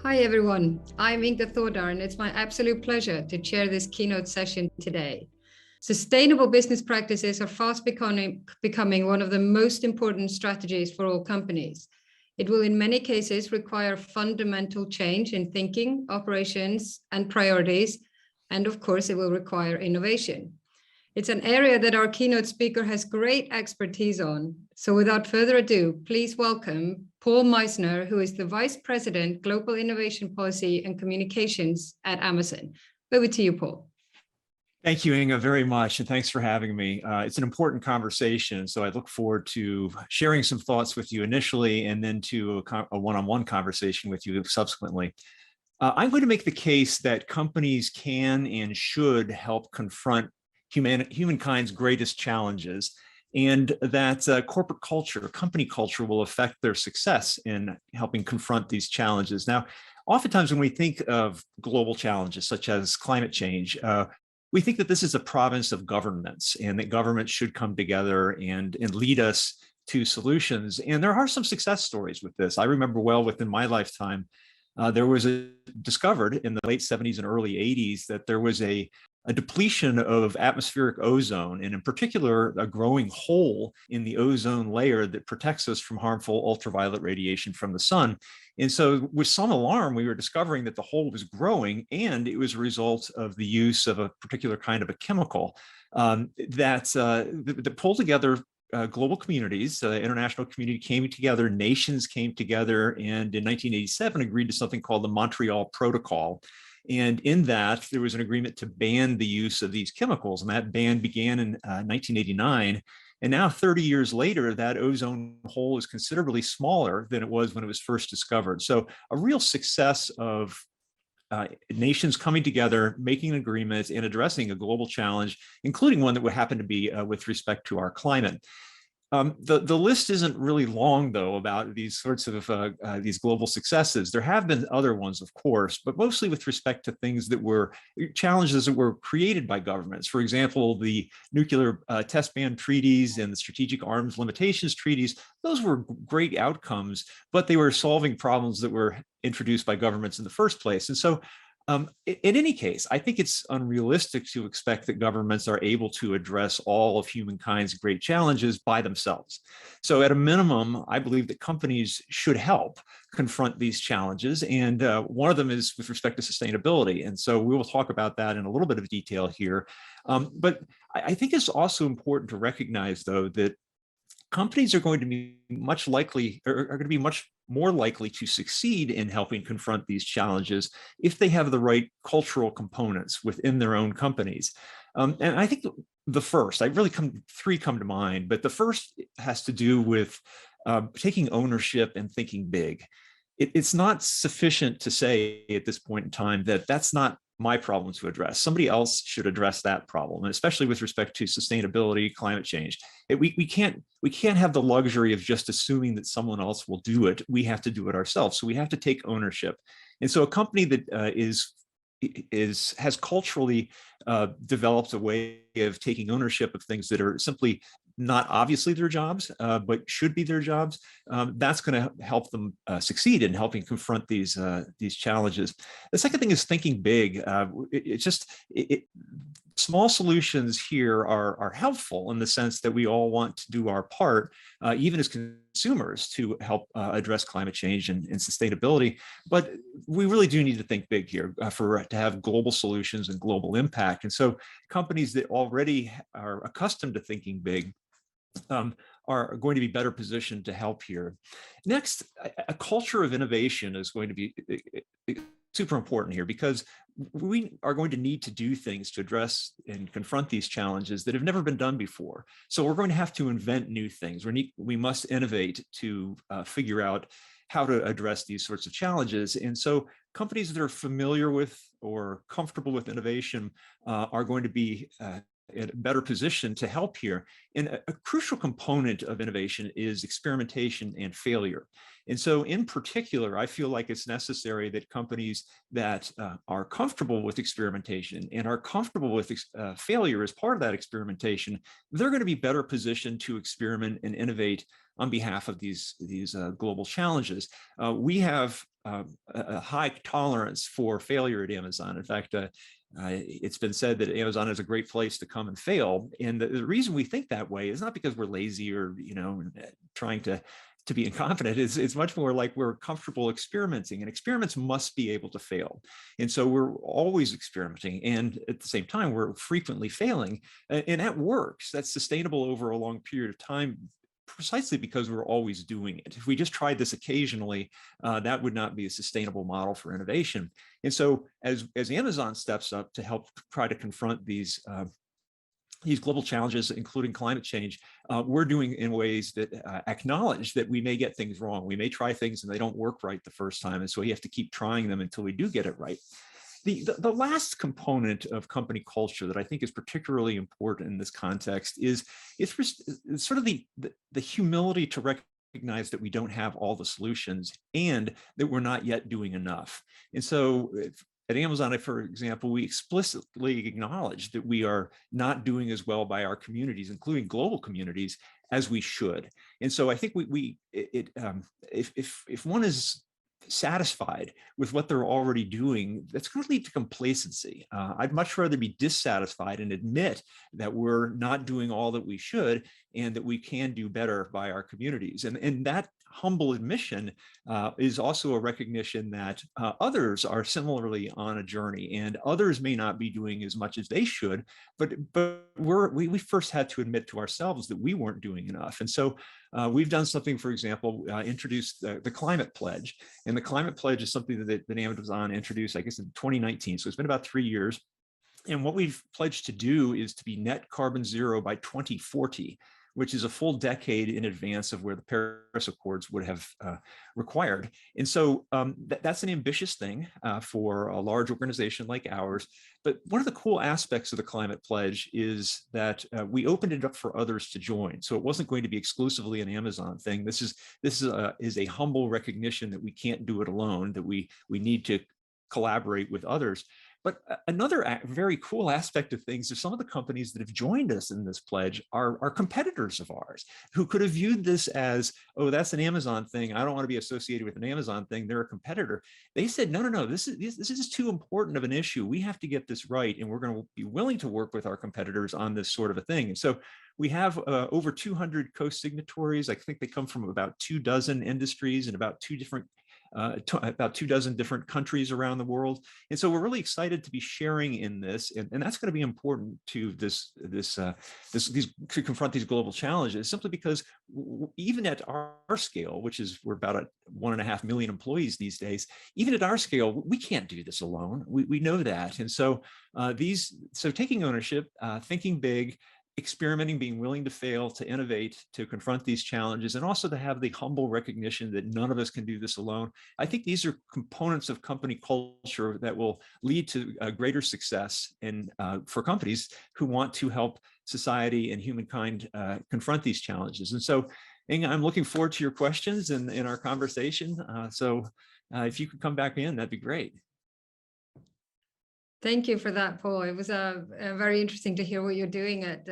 Hi everyone, I'm Inga Thordar and it's my absolute pleasure to chair this keynote session today. Sustainable business practices are fast becoming one of the most important strategies for all companies. It will in many cases require fundamental change in thinking, operations, and priorities, and of course it will require innovation. It's an area that our keynote speaker has great expertise on. So without further ado, please welcome Paul Meissner, who is the Vice President, Global Innovation Policy and Communications at Amazon. Over to you, Paul. Thank you, Inga, very much, and thanks for having me. It's an important conversation, so I look forward to sharing some thoughts with you initially and then to a one-on-one conversation with you subsequently. I'm going to make the case that companies can and should help confront humankind's greatest challenges, and that corporate culture, company culture, will affect their success in helping confront these challenges. Now, oftentimes when we think of global challenges such as climate change, we think that this is a province of governments and that governments should come together and lead us to solutions. And there are some success stories with this. I remember well within my lifetime, there was discovered in the late 70s and early 80s that there was a depletion of atmospheric ozone, and in particular, a growing hole in the ozone layer that protects us from harmful ultraviolet radiation from the sun. And so with some alarm, we were discovering that the hole was growing, and it was a result of the use of a particular kind of a chemical that pulled together global communities. The international community came together, nations came together, and in 1987 agreed to something called the Montreal Protocol. And in that, there was an agreement to ban the use of these chemicals. And that ban began in 1989. And now 30 years later, that ozone hole is considerably smaller than it was when it was first discovered. So a real success of nations coming together, making an agreement and addressing a global challenge, including one that would happen to be with respect to our climate. The list isn't really long, though, about these sorts of these global successes. There have been other ones, of course, but mostly with respect to things that were challenges that were created by governments. For example, the nuclear test ban treaties and the strategic arms limitations treaties, those were great outcomes, but they were solving problems that were introduced by governments in the first place. And so in any case, I think it's unrealistic to expect that governments are able to address all of humankind's great challenges by themselves. So at a minimum, I believe that companies should help confront these challenges. And one of them is with respect to sustainability. And so we will talk about that in a little bit of detail here. But I think it's also important to recognize, though, that companies are going to be much more likely to succeed in helping confront these challenges if they have the right cultural components within their own companies. And I think three come to mind, but the first has to do with taking ownership and thinking big. It's not sufficient to say at this point in time that that's not my problem to address. Somebody else should address that problem, and especially with respect to sustainability, climate change. We can't have the luxury of just assuming that someone else will do it. We have to do it ourselves. So we have to take ownership. And so a company that has culturally developed a way of taking ownership of things that are simply not obviously their jobs, but should be their jobs, that's going to help them succeed in helping confront these challenges. The second thing is thinking big. Small solutions here are helpful in the sense that we all want to do our part, even as consumers, to help address climate change and sustainability. But we really do need to think big here to have global solutions and global impact. And so companies that already are accustomed to thinking big are going to be better positioned to help here. Next, a culture of innovation is going to be super important here, because we are going to need to do things to address and confront these challenges that have never been done before. So we're going to have to invent new things. We must innovate to figure out how to address these sorts of challenges. And so companies that are familiar with or comfortable with innovation are going to be in a better position to help here. And a crucial component of innovation is experimentation and failure. And so in particular, I feel like it's necessary that companies that are comfortable with experimentation and are comfortable with failure as part of that experimentation, they're going to be better positioned to experiment and innovate on behalf of these global challenges. We have a high tolerance for failure at Amazon. In fact, it's been said that Amazon is a great place to come and fail. And the reason we think that way is not because we're lazy or, trying to be incompetent. It's much more like we're comfortable experimenting, and experiments must be able to fail. And so we're always experimenting. And at the same time, we're frequently failing. And that works. That's sustainable over a long period of time, precisely because we're always doing it. If we just tried this occasionally, that would not be a sustainable model for innovation. And so as Amazon steps up to help try to confront these global challenges, including climate change, we're doing in ways that acknowledge that we may get things wrong. We may try things and they don't work right the first time. And so we have to keep trying them until we do get it right. The last component of company culture that I think is particularly important in this context is it's sort of the humility to recognize that we don't have all the solutions and that we're not yet doing enough. And so at Amazon, for example, we explicitly acknowledge that we are not doing as well by our communities, including global communities, as we should. And so I think if one is satisfied with what they're already doing, that's going to lead to complacency. I'd much rather be dissatisfied and admit that we're not doing all that we should and that we can do better by our communities. And that humble admission is also a recognition that others are similarly on a journey, and others may not be doing as much as they should, but we first had to admit to ourselves that we weren't doing enough. And so we've done something, for example, introduced the Climate Pledge. And the Climate Pledge is something that Amazon introduced, I guess, in 2019. So it's been about 3 years. And what we've pledged to do is to be net carbon zero by 2040, which is a full decade in advance of where the Paris Accords would have required. And so that's an ambitious thing for a large organization like ours. But one of the cool aspects of the Climate Pledge is that we opened it up for others to join. So it wasn't going to be exclusively an Amazon thing. This is a humble recognition that we can't do it alone, that we need to collaborate with others. But another very cool aspect of things is some of the companies that have joined us in this pledge are competitors of ours, who could have viewed this as, oh, that's an Amazon thing. I don't want to be associated with an Amazon thing. They're a competitor. They said, no, this is too important of an issue. We have to get this right, and we're going to be willing to work with our competitors on this sort of a thing. And so we have over 200 co-signatories. I think they come from about 24 industries and about 24 different countries around the world. And so we're really excited to be sharing in this, and that's going to be important to to confront these global challenges, simply because even at our scale, which is we're about 1.5 million employees these days, even at our scale, we can't do this alone. We know that. And so taking ownership, thinking big, experimenting, being willing to fail, to innovate, to confront these challenges, and also to have the humble recognition that none of us can do this alone. I think these are components of company culture that will lead to greater success for companies who want to help society and humankind confront these challenges. And so, Inga, I'm looking forward to your questions and in our conversation. If you could come back in, that'd be great. Thank you for that, Paul. It was very interesting to hear what you're doing at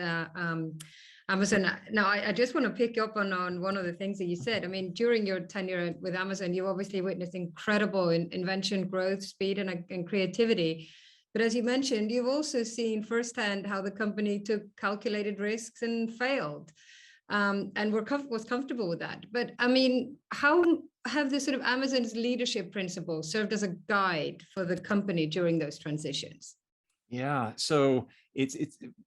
Amazon. Now, I just want to pick up on one of the things that you said. I mean, during your tenure with Amazon, you obviously witnessed incredible invention, growth, speed, and creativity. But as you mentioned, you've also seen firsthand how the company took calculated risks and failed, and was comfortable with that. But I mean, how have the sort of Amazon's leadership principles served as a guide for the company during those transitions? Yeah, so it's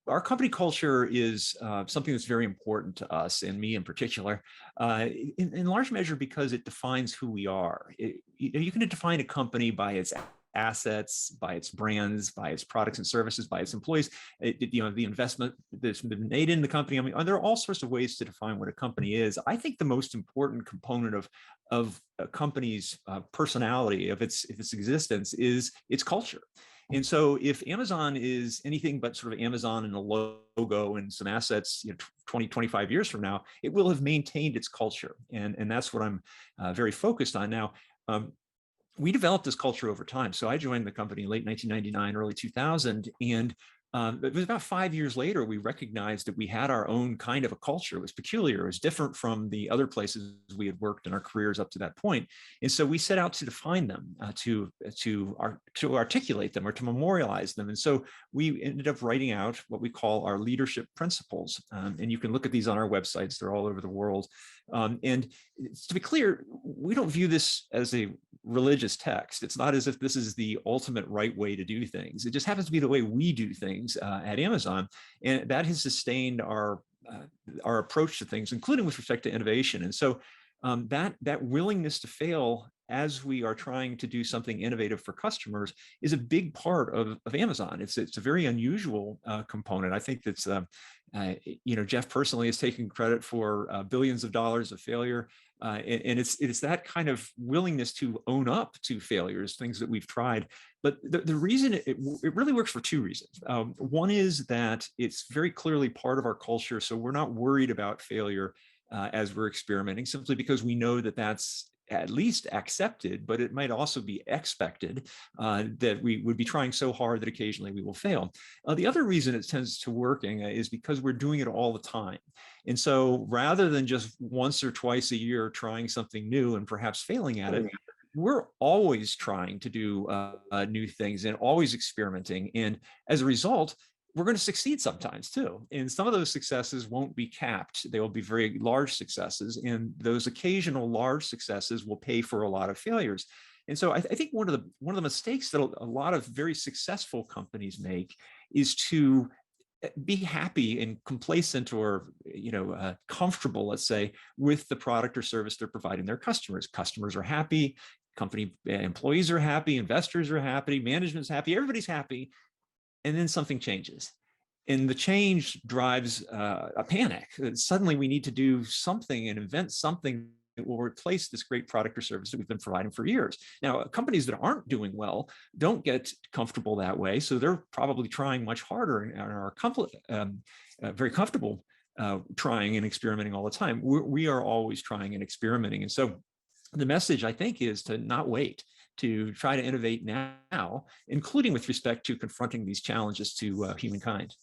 our company culture is something that's very important to us, and me in particular, in large measure because it defines who we are. You can define a company by its assets, by its brands, by its products and services, by its employees, the investment that's been made in the company. I mean, there are all sorts of ways to define what a company is. I think the most important component of a company's personality, of its existence, is its culture. And so if Amazon is anything but sort of Amazon and a logo and some assets, 20, 25 years from now, it will have maintained its culture. And that's what I'm very focused on now. We developed this culture over time. So I joined the company in late 1999, early 2000, and It was about 5 years later, we recognized that we had our own kind of a culture. It was peculiar. It was different from the other places we had worked in our careers up to that point. And so we set out to define them, to articulate them or to memorialize them. And so we ended up writing out what we call our leadership principles. And you can look at these on our websites. They're all over the world. And to be clear, we don't view this as a religious text. It's not as if this is the ultimate right way to do things. It just happens to be the way we do things at Amazon. And that has sustained our approach to things, including with respect to innovation. And so that willingness to fail as we are trying to do something innovative for customers is a big part of Amazon. It's a very unusual component. I think that's, Jeff personally has taken credit for billions of dollars of failure. And it's that kind of willingness to own up to failures, things that we've tried. But the reason it really works for two reasons. One is that it's very clearly part of our culture. So we're not worried about failure as we're experimenting, simply because we know that that's at least accepted, but it might also be expected that we would be trying so hard that occasionally we will fail. The other reason it tends to work, Inga, is because we're doing it all the time. And so rather than just once or twice a year trying something new and perhaps failing at it, we're always trying to do new things and always experimenting. And as a result, we're going to succeed sometimes too. And some of those successes won't be capped. They will be very large successes. And those occasional large successes will pay for a lot of failures. And so I think one of the mistakes that a lot of very successful companies make is to be happy and complacent or comfortable, let's say, with the product or service they're providing their customers. Customers are happy, company employees are happy, investors are happy, management's happy, everybody's happy. And then something changes. And the change drives a panic. Suddenly we need to do something and invent something that will replace this great product or service that we've been providing for years. Now, companies that aren't doing well don't get comfortable that way. So they're probably trying much harder and are very comfortable trying and experimenting all the time. We are always trying and experimenting. And so the message, I think, is to not wait, to try to innovate now, including with respect to confronting these challenges to humankind.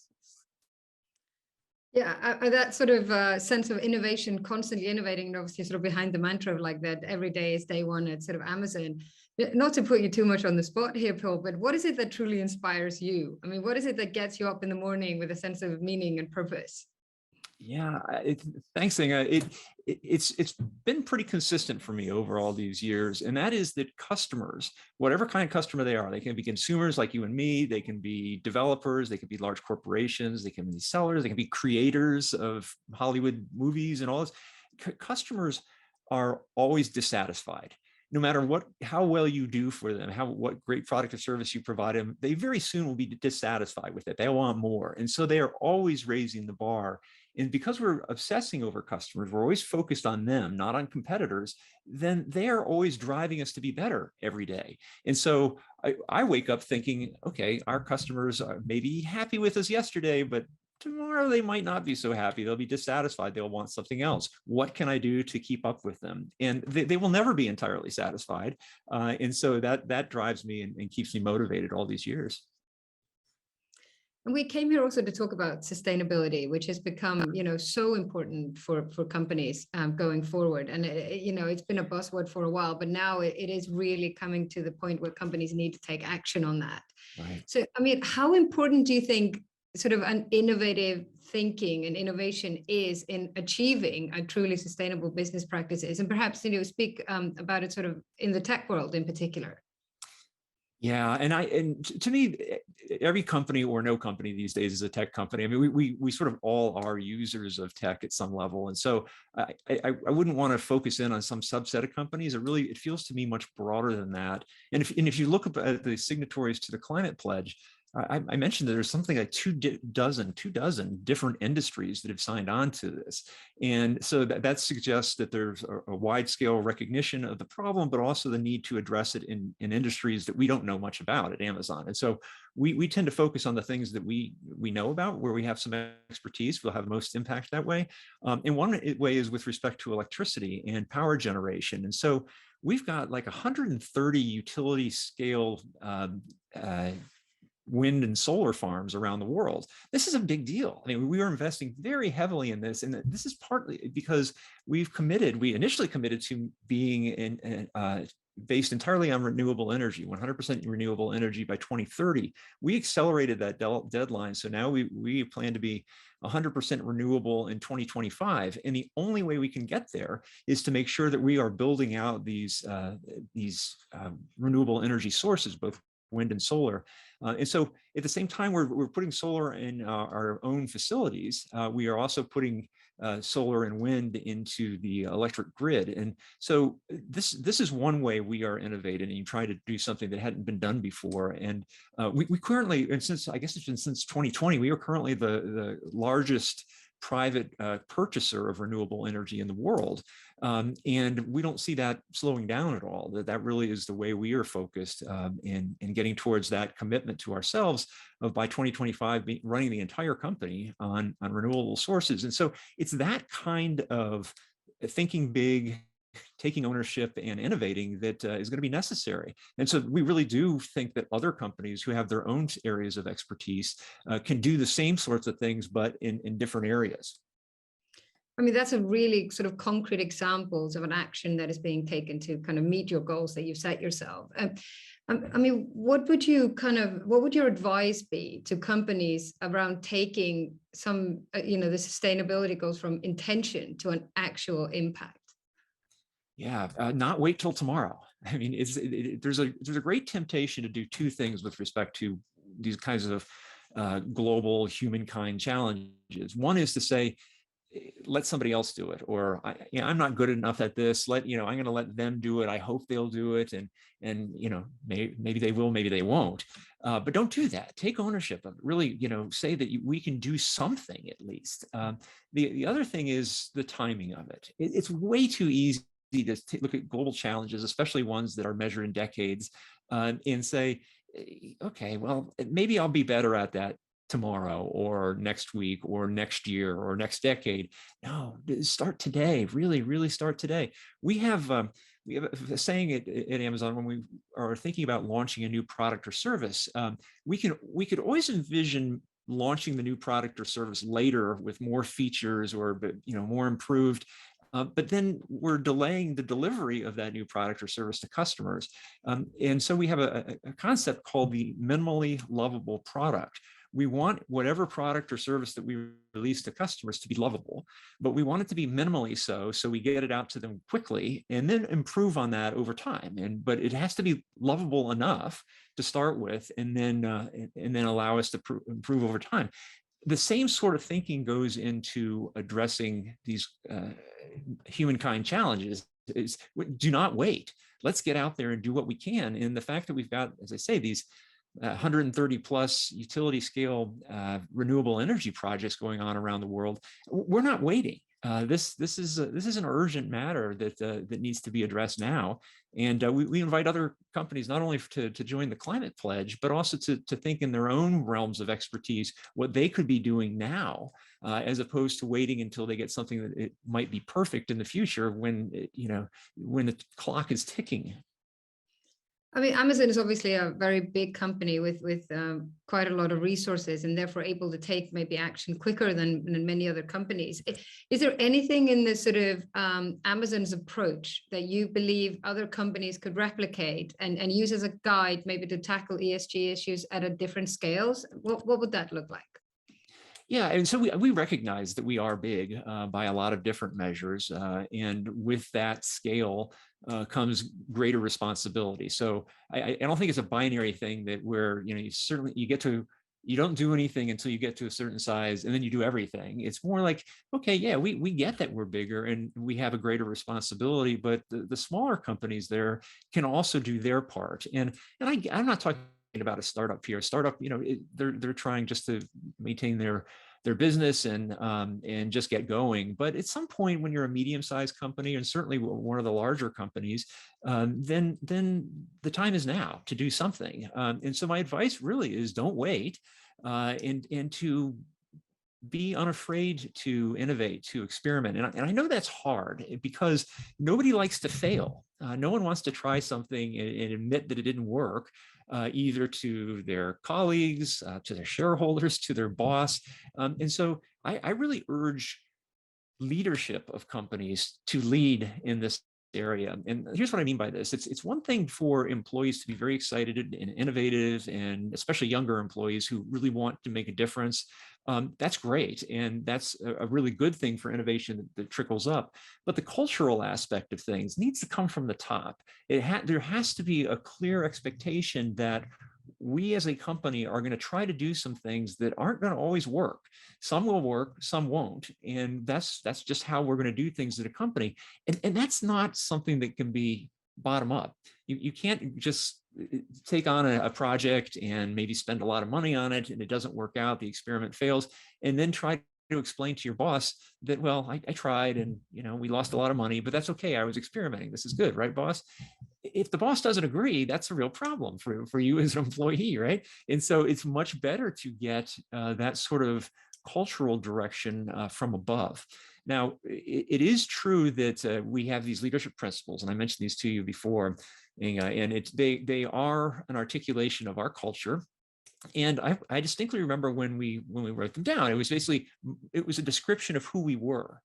Yeah, that sort of sense of innovation, constantly innovating, and obviously sort of behind the mantra of like that every day is day one at sort of Amazon. Not to put you too much on the spot here, Paul, but what is it that truly inspires you? I mean, what is it that gets you up in the morning with a sense of meaning and purpose? Yeah, thanks, Inga. It's been pretty consistent for me over all these years, and that is that customers, whatever kind of customer they are, they can be consumers like you and me, they can be developers, they can be large corporations, they can be sellers, they can be creators of Hollywood movies and all this. Customers are always dissatisfied. No matter how well you do for them, what great product or service you provide them, they very soon will be dissatisfied with it. They want more. And so they are always raising the bar. And because we're obsessing over customers, we're always focused on them, not on competitors, then they are always driving us to be better every day. And so I wake up thinking, okay, our customers are maybe happy with us yesterday, but tomorrow they might not be so happy. They'll be dissatisfied. They'll want something else. What can I do to keep up with them? And they will never be entirely satisfied. And so that drives me and keeps me motivated all these years. And we came here also to talk about sustainability, which has become, so important for companies going forward. And, it's been a buzzword for a while, but now it is really coming to the point where companies need to take action on that. Right. So, I mean, how important do you think sort of an innovative thinking and innovation is in achieving a truly sustainable business practices? And perhaps, speak about it sort of in the tech world in particular. Yeah, and to me, every company or no company these days is a tech company. I mean, we sort of all are users of tech at some level, and so I wouldn't want to focus in on some subset of companies. It feels to me much broader than that. And if you look at the signatories to the climate pledge, I mentioned that there's something like two dozen different industries that have signed on to this. And so that suggests that there's a wide scale recognition of the problem, but also the need to address it in industries that we don't know much about at Amazon. And so we tend to focus on the things that we know about, where we have some expertise, we'll have most impact that way. And one way is with respect to electricity and power generation. And so we've got like 130 utility scale wind and solar farms around the world. This is a big deal. I mean, we are investing very heavily in this, and this is partly because we initially committed to being based entirely on renewable energy, 100% renewable energy by 2030. We accelerated that deadline, so now we plan to be 100% renewable in 2025. And the only way we can get there is to make sure that we are building out these renewable energy sources, both wind and solar. And so at the same time, we're putting solar in our own facilities. We are also putting solar and wind into the electric grid. And so this is one way we are innovating and trying to do something that hadn't been done before. And we currently, and since, I guess it's been since 2020, we are currently the largest private purchaser of renewable energy in the world. And we don't see that slowing down at all. That really is the way we are focused in getting towards that commitment to ourselves of by 2025 running the entire company on renewable sources. And so it's that kind of thinking big, taking ownership and innovating that is going to be necessary. And so we really do think that other companies who have their own areas of expertise can do the same sorts of things, but in different areas. I mean, that's a really sort of concrete examples of an action that is being taken to kind of meet your goals that you've set yourself. I mean, what would your advice be to companies around taking some, the sustainability goals from intention to an actual impact? Yeah, not wait till tomorrow. I mean, there's a great temptation to do two things with respect to these kinds of global humankind challenges. One is to say, let somebody else do it, or I'm not good enough at this. I'm going to let them do it. I hope they'll do it, and maybe they will, maybe they won't. But don't do that. Take ownership of it. Really, say that we can do something at least. The other thing is the timing of it. It's way too easy to look at global challenges, especially ones that are measured in decades, and say, okay, well, maybe I'll be better at that tomorrow or next week or next year or next decade. No, start today. Really, really start today. We have a saying at Amazon when we are thinking about launching a new product or service. We could always envision launching the new product or service later with more features or more improved. But then we're delaying the delivery of that new product or service to customers. And so we have a concept called the minimally lovable product. We want whatever product or service that we release to customers to be lovable, but we want it to be minimally so we get it out to them quickly and then improve on that over time. But it has to be lovable enough to start with, and then allow us to improve over time. The same sort of thinking goes into addressing these humankind challenges. Do not wait. Let's get out there and do what we can. And the fact that we've got, as I say, these 130 plus utility scale renewable energy projects going on around the world, we're not waiting. This is an urgent matter that needs to be addressed now. And we invite other companies not only to join the climate pledge, but also to think in their own realms of expertise what they could be doing now, as opposed to waiting until they get something that it might be perfect in the future when the clock is ticking. I mean, Amazon is obviously a very big company with quite a lot of resources, and therefore able to take maybe action quicker than many other companies. Is there anything in the sort of Amazon's approach that you believe other companies could replicate and use as a guide, maybe to tackle ESG issues at a different scales? What would that look like? Yeah, and so we recognize that we are big by a lot of different measures, and with that scale comes greater responsibility. So I don't think it's a binary thing that where you don't do anything until you get to a certain size and then you do everything. It's more like, okay, yeah, we get that we're bigger and we have a greater responsibility, but the smaller companies there can also do their part. And I'm not talking about a startup here. A startup, they're trying just to maintain their business and just get going. But at some point, when you're a medium-sized company, and certainly one of the larger companies, then the time is now to do something. And so my advice really is don't wait, and to be unafraid to innovate, to experiment. And I know that's hard because nobody likes to fail. No one wants to try something and admit that it didn't work. either to their colleagues, to their shareholders, to their boss. And so I really urge leadership of companies to lead in this area. And here's what I mean by this. It's one thing for employees to be very excited and innovative, and especially younger employees who really want to make a difference. That's great. And that's a really good thing for innovation that trickles up. But the cultural aspect of things needs to come from the top. There has to be a clear expectation that we as a company are going to try to do some things that aren't going to always work. Some will work, some won't. And that's just how we're going to do things at a company. And that's not something that can be bottom up. You can't just take on a project and maybe spend a lot of money on it and it doesn't work out, the experiment fails, and then try to explain to your boss that, well, I tried and we lost a lot of money, but that's okay. I was experimenting. This is good, right, boss? If the boss doesn't agree, that's a real problem for you as an employee, right? And so it's much better to get that sort of cultural direction from above. Now, it is true that we have these leadership principles, and I mentioned these to you before, Inga, and they are an articulation of our culture. And I distinctly remember when we wrote them down, it was a description of who we were.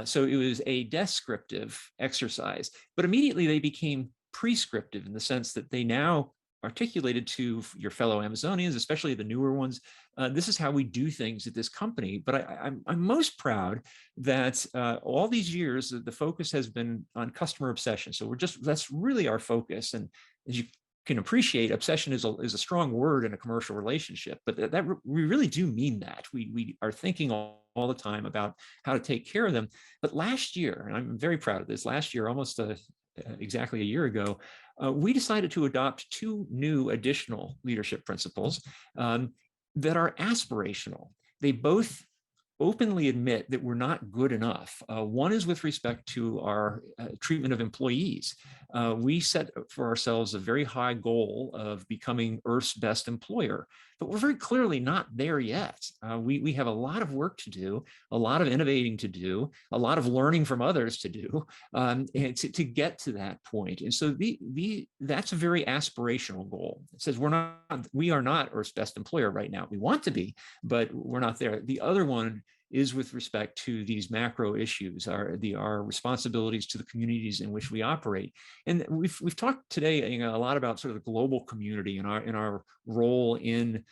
So it was a descriptive exercise, but immediately they became prescriptive in the sense that they now articulated to your fellow Amazonians, especially the newer ones, this is how we do things at this company. But I'm most proud that all these years, the focus has been on customer obsession. So that's really our focus. And as you can appreciate, obsession is a strong word in a commercial relationship, but we really do mean that. We are thinking all the time about how to take care of them. But last year, and I'm very proud of this, last year, almost exactly a year ago, we decided to adopt 2 new additional leadership principles that are aspirational. They both openly admit that we're not good enough. One is with respect to our treatment of employees. We set for ourselves a very high goal of becoming Earth's best employer, but we're very clearly not there yet. We have a lot of work to do, a lot of innovating to do, a lot of learning from others to do, and to get to that point. And so that's a very aspirational goal. It says we are not Earth's best employer right now. We want to be, but we're not there. The other one is with respect to these macro issues, our responsibilities to the communities in which we operate. And we've talked today a lot about sort of the global community and our role in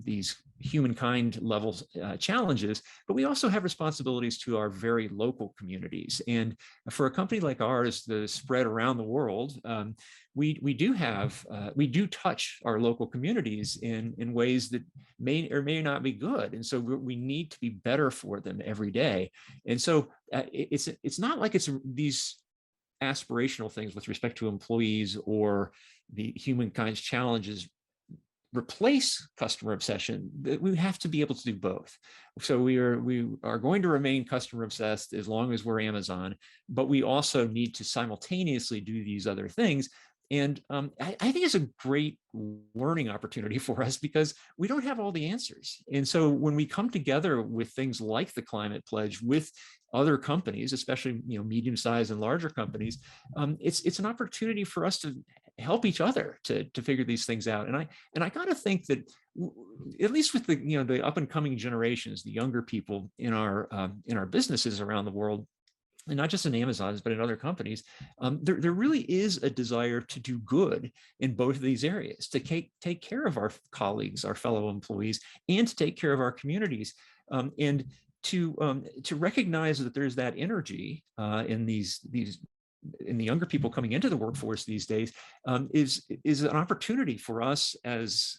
these humankind level challenges, but we also have responsibilities to our very local communities. And for a company like ours, the spread around the world, we do touch our local communities in ways that may or may not be good. And so we need to be better for them every day. And so it's not like it's these aspirational things with respect to employees or the humankind's challenges replace customer obsession. We have to be able to do both. So we are going to remain customer obsessed as long as we're Amazon, but we also need to simultaneously do these other things. And I think it's a great learning opportunity for us because we don't have all the answers. And so when we come together with things like the Climate Pledge with other companies, especially medium-sized and larger companies, it's an opportunity for us to help each other to figure these things out. And I got to think that at least with the up and coming generations, the younger people in our businesses around the world, and not just in Amazon's, but in other companies, there really is a desire to do good in both of these areas, to take care of our colleagues, our fellow employees, and to take care of our communities, and to recognize that there's that energy in in the younger people coming into the workforce these days, is an opportunity for us as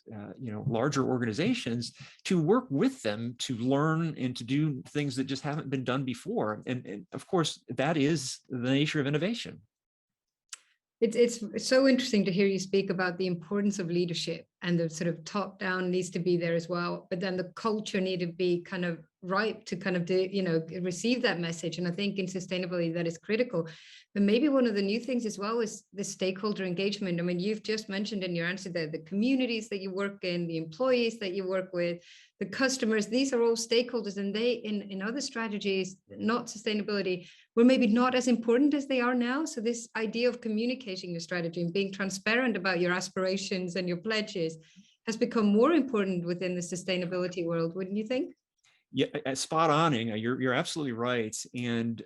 larger organizations to work with them to learn and to do things that just haven't been done before. And of course, that is the nature of innovation. It's so interesting to hear you speak about the importance of leadership, and the sort of top down needs to be there as well, but then the culture need to be kind of ripe to kind of do, receive that message. And I think in sustainability that is critical. But maybe one of the new things as well is the stakeholder engagement. I mean, you've just mentioned in your answer there, the communities that you work in, the employees that you work with, the customers, these are all stakeholders, and they in other strategies, not sustainability, were maybe not as important as they are now. So this idea of communicating your strategy and being transparent about your aspirations and your pledges has become more important within the sustainability world, wouldn't you think? Yeah, spot on, Inga. You're absolutely right, and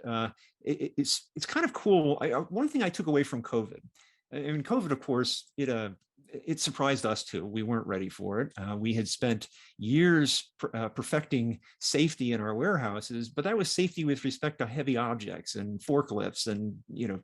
it's kind of cool. One thing I took away from COVID, I mean, COVID, of course, it surprised us too. We weren't ready for it. We had spent years perfecting safety in our warehouses, but that was safety with respect to heavy objects and forklifts and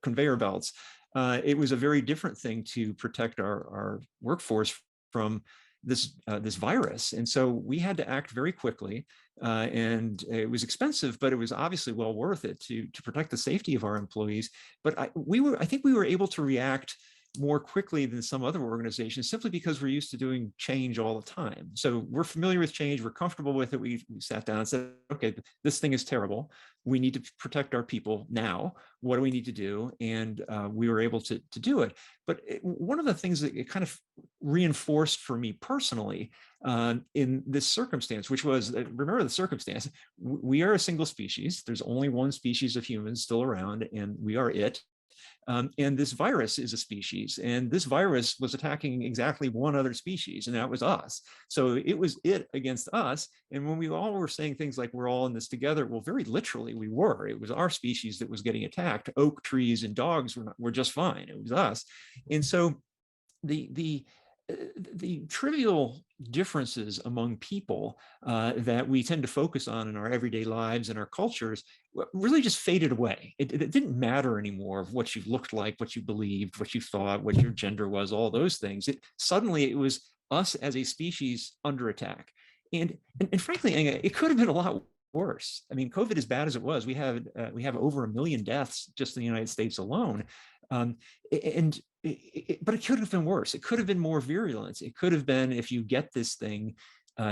conveyor belts. It was a very different thing to protect our workforce from this virus. And so we had to act very quickly, and it was expensive, but it was obviously well worth it to protect the safety of our employees. But I think we were able to react more quickly than some other organizations, simply because we're used to doing change all the time. So we're familiar with change, we're comfortable with it. We sat down and said, okay, this thing is terrible. We need to protect our people now. What do we need to do? And we were able to do it. But one of the things that it kind of reinforced for me personally in this circumstance, which was, remember the circumstance, we are a single species. There's only one species of humans still around, and we are it. And this virus is a species, and this virus was attacking exactly one other species, and that was us. So it was it against us. And when we all were saying things like we're all in this together, well, very literally we were. It was our species that was getting attacked. Oak trees and dogs were just fine. It was us. And so the trivial differences among people that we tend to focus on in our everyday lives and our cultures really just faded away. It didn't matter anymore of what you looked like, what you believed, what you thought, what your gender was, all those things. Suddenly it was us as a species under attack. And frankly, it could have been a lot worse. I mean, COVID, as bad as it was, we have over 1 million deaths just in the United States alone. But it could have been worse. It could have been more virulence. It could have been, if you get this thing,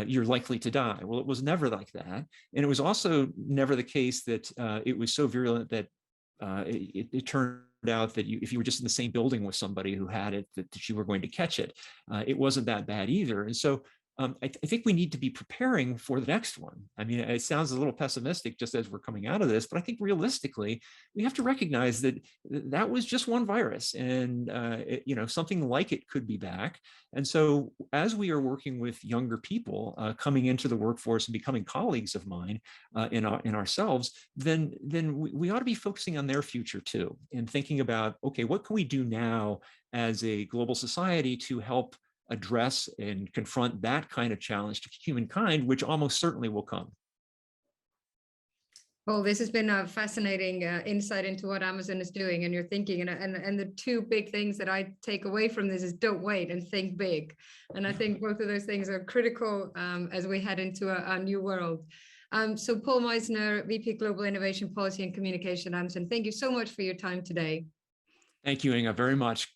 you're likely to die. Well, it was never like that. And it was also never the case that it was so virulent that it turned out that if you were just in the same building with somebody who had it, that you were going to catch it. It wasn't that bad either. And so I think we need to be preparing for the next one. I mean, it sounds a little pessimistic just as we're coming out of this, but I think realistically, we have to recognize that that was just one virus, and something like it could be back. And so as we are working with younger people coming into the workforce and becoming colleagues of mine in ourselves, then we ought to be focusing on their future too, and thinking about, okay, what can we do now as a global society to help address and confront that kind of challenge to humankind, which almost certainly will come. Well, this has been a fascinating insight into what Amazon is doing and your thinking. And the two big things that I take away from this is don't wait and think big. And I think both of those things are critical as we head into a new world. So Paul Meisner, VP Global Innovation Policy and Communication at Amazon, thank you so much for your time today. Thank you, Inga, very much.